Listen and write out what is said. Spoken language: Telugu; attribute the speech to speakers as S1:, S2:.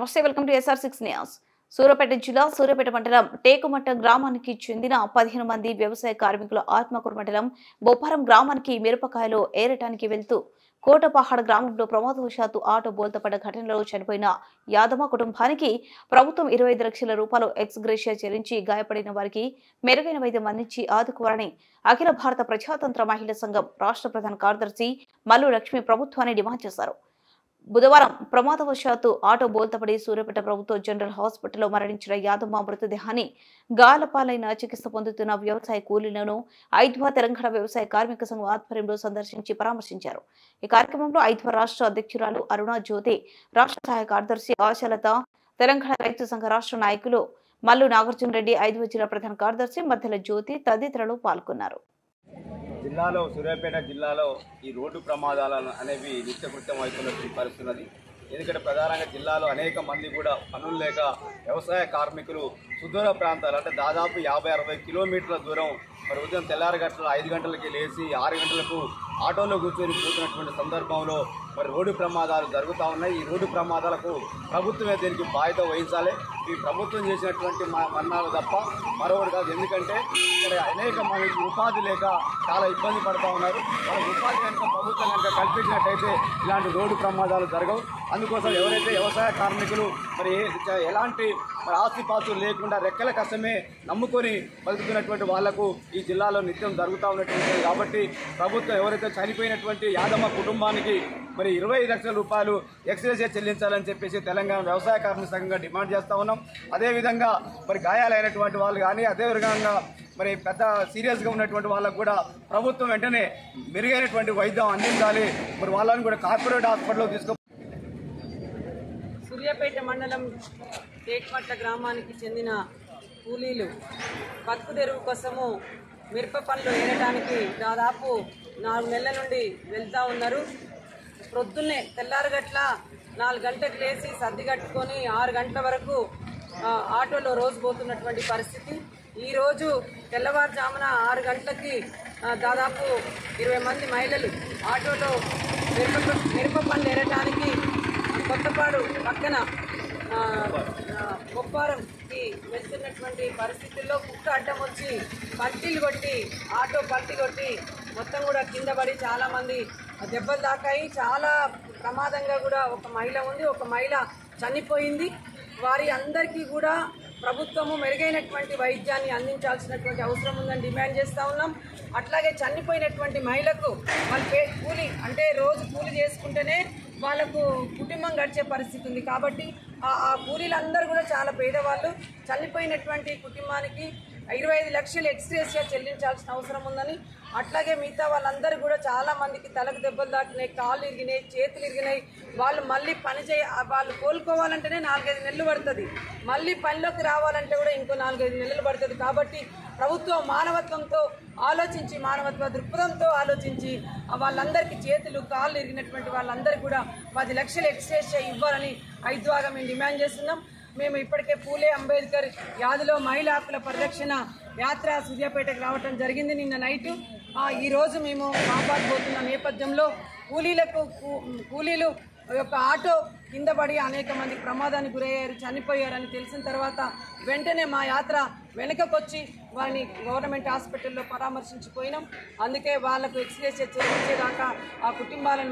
S1: నమస్తే, welcome to SR6 news. Suryapet జిల్లా సూర్యాపేట మండలం టేకుమట్ట గ్రామానికి చెందిన 15 మంది వ్యవసాయ కార్మికులు ఆత్మకూరు మండలం బొప్పారం గ్రామానికి మిరపకాయలు ఏరటానికి వెళ్తూ కోటపహాడ్ గ్రామంలో ప్రమాదవశాత్తు ఆటో బోల్తపడ్డ ఘటనలో చనిపోయిన యాదమ్మ కుటుంబానికి ప్రభుత్వం 25 లక్షల రూపాయలు ఎక్స్ గ్రేషియా చెల్లించి గాయపడిన వారికి మెరుగైన వైద్యం అందించి ఆదుకోవాలని అఖిల భారత ప్రజాతంత్ర మహిళా సంఘం రాష్ట్ర ప్రధాన కార్యదర్శి మల్లు లక్ష్మి ప్రభుత్వాన్ని డిమాండ్ చేశారు. బుధవారం ప్రమాదవశాత్తు ఆటో బోల్తపడి సూర్యాపేట ప్రభుత్వ జనరల్ హాస్పిటల్లో మరణించిన యాదమ్మ మృతదేహాన్ని గాలపాలైన చికిత్స పొందుతున్న వ్యవసాయ కూలీలను ఐద్వా తెలంగాణ వ్యవసాయ కార్మిక సంఘం ఆధ్వర్యంలో సందర్శించి పరామర్శించారు. ఈ కార్యక్రమంలో ఐద్వా రాష్ట్ర అధ్యక్షురాలు అరుణ జ్యోతి, రాష్ట్ర సహాయ కార్యదర్శి ఆశాలత, తెలంగాణ రైతు సంఘ రాష్ట్ర నాయకులు మల్లు నాగార్జున రెడ్డి, ఐద్వా జిల్లా ప్రధాన కార్యదర్శి మధ్యల జ్యోతి తదితరులు పాల్గొన్నారు.
S2: జిల్లాలో సూర్యాపేట జిల్లాలో ఈ రోడ్డు ప్రమాదాలు అనేవి నిత్యకృత్యం అవుతున్నట్టు పరిస్థితున్నది. ఎందుకంటే ప్రధానంగా జిల్లాలో అనేక మంది కూడా పనులు లేక వ్యవసాయ కార్మికులు సుదూర ప్రాంతాలు అంటే దాదాపు 50-60 కిలోమీటర్ల దూరం మరి ఉదయం తెల్లారగట్ల 5 గంటలకి లేచి 6 గంటలకు ఆటోలో కూర్చొని పోతున్నటువంటి సందర్భంలో మరి రోడ్డు ప్రమాదాలు జరుగుతూ ఉన్నాయి. ఈ రోడ్డు ప్రమాదాలకు ప్రభుత్వమే దీనికి బాధ్యత వహించాలి. ఈ ప్రభుత్వం చేసినటువంటి మరణాలు తప్ప మరొకటి కాదు. ఎందుకంటే ఇక్కడ అనేక మందికి ఉపాధి లేక చాలా ఇబ్బంది పడుతూ ఉన్నారు. వాళ్ళకి ఉపాధి కనుక ప్రభుత్వం కనుక కల్పించినట్టయితే ఇలాంటి రోడ్డు ప్రమాదాలు జరగవు. అందుకోసం ఎవరైతే వ్యవసాయ కార్మికులు మరి ఎలాంటి మరి ఆస్తిపాస్తులు లేకుండా రెక్కల కష్టమే నమ్ముకొని బతుకుతున్నటువంటి వాళ్లకు ఈ జిల్లాలో నిత్యం జరుగుతూ ఉన్నటువంటి కాబట్టి ప్రభుత్వం ఎవరైతే చనిపోయినటువంటి యాదమ్మ కుటుంబానికి మరి 25 లక్షల రూపాయలు ఎక్స్గ్రేషియా చెల్లించాలని చెప్పేసి తెలంగాణ వ్యవసాయ కార్మిక సంఘంగా డిమాండ్ చేస్తూ ఉన్నాం. అదేవిధంగా మరి గాయాలైనటువంటి వాళ్ళు కానీ అదేవిధంగా మరి పెద్ద సీరియస్గా ఉన్నటువంటి వాళ్ళకు కూడా ప్రభుత్వం వెంటనే మెరుగైనటువంటి వైద్యం అందించాలి. మరి వాళ్ళని కూడా కార్పొరేట్ హాస్పిటల్లో తీసుకో.
S3: సూర్యాపేట మండలం టేకుమట్ట గ్రామానికి చెందిన కూలీలు బతుకు తెరువు కోసము మిరప పనులు ఏరడానికి దాదాపు 4 నెలల నుండి వెళ్తూ ఉన్నారు. ప్రొద్దున్నే తెల్లారగట్ల 4 గంటలకు లేచి సర్ది కట్టుకొని 6 గంటల వరకు ఆటోలో రోజు పోతున్నటువంటి పరిస్థితి. ఈరోజు తెల్లవారుజామున 6 గంటలకి దాదాపు 20 మంది మహిళలు ఆటోలో మిరప పనులు ఏరడానికి కొత్తపాడు పక్కన బొప్పారంకి వెళ్తున్నటువంటి పరిస్థితుల్లో కుక్క అడ్డం వచ్చి పల్టీలు కొట్టి ఆటో పల్టీ కొట్టి మొత్తం కూడా కింద పడి చాలామంది దెబ్బలు తాకాయి. చాలా ప్రమాదంగా కూడా ఒక మహిళ ఉంది, ఒక మహిళ చనిపోయింది. వారి అందరికీ కూడా ప్రభుత్వము మెరుగైనటువంటి వైద్యాన్ని అందించాల్సినటువంటి అవసరం ఉందని డిమాండ్ చేస్తూ ఉన్నాం. అట్లాగే చనిపోయినటువంటి మహిళకు వాళ్ళ కూలి అంటే రోజు కూలి చేసుకుంటేనే వాళ్ళకు కుటుంబం గడిచే పరిస్థితి ఉంది. కాబట్టి ఆ కూలీలందరూ కూడా చాలా పేదవాళ్ళు. చనిపోయినటువంటి కుటుంబానికి 25 లక్షలు ఎక్స్గ్రేషియా చెల్లించాల్సిన అవసరం ఉందని, అట్లాగే మిగతా వాళ్ళందరూ కూడా చాలా మందికి తలకు దెబ్బలు తాకినాయి, కాళ్ళు ఇరిగినాయి, చేతులు ఇరిగినాయి. వాళ్ళు మళ్ళీ వాళ్ళు కోలుకోవాలంటేనే 4-5 నెలలు పడుతుంది. మళ్ళీ పనిలోకి రావాలంటే కూడా ఇంకో 4-5 నెలలు పడుతుంది. కాబట్టి ప్రభుత్వం మానవత్వంతో ఆలోచించి, మానవత్వ దృక్పథంతో ఆలోచించి వాళ్ళందరికీ చేతులు కాళ్ళు ఇరిగినటువంటి వాళ్ళందరికీ కూడా 10 లక్షలు ఎక్స్గ్రేషియా ఇవ్వాలని ఐద్వాగా మేము డిమాండ్ చేస్తున్నాం. మేము ఇప్పటికే పూలే అంబేద్కర్ యాదిలో మహిళా హక్కుల పరిరక్షణ యాత్ర సూర్యాపేటకు రావడం జరిగింది నిన్న నైటు. ఈరోజు మేము మాబాద్ పోతున్న నేపథ్యంలో కూలీలు యొక్క ఆటో కింద పడి అనేక మంది ప్రమాదానికి గురయ్యారు, చనిపోయారని తెలిసిన తర్వాత వెంటనే మా యాత్ర వెనుకకొచ్చి వారిని గవర్నమెంట్ హాస్పిటల్లో పరామర్శించిపోయినాం. అందుకే వాళ్లకు ఎక్స్గ్రేషియా చెల్లించేదాకా ఆ కుటుంబాలను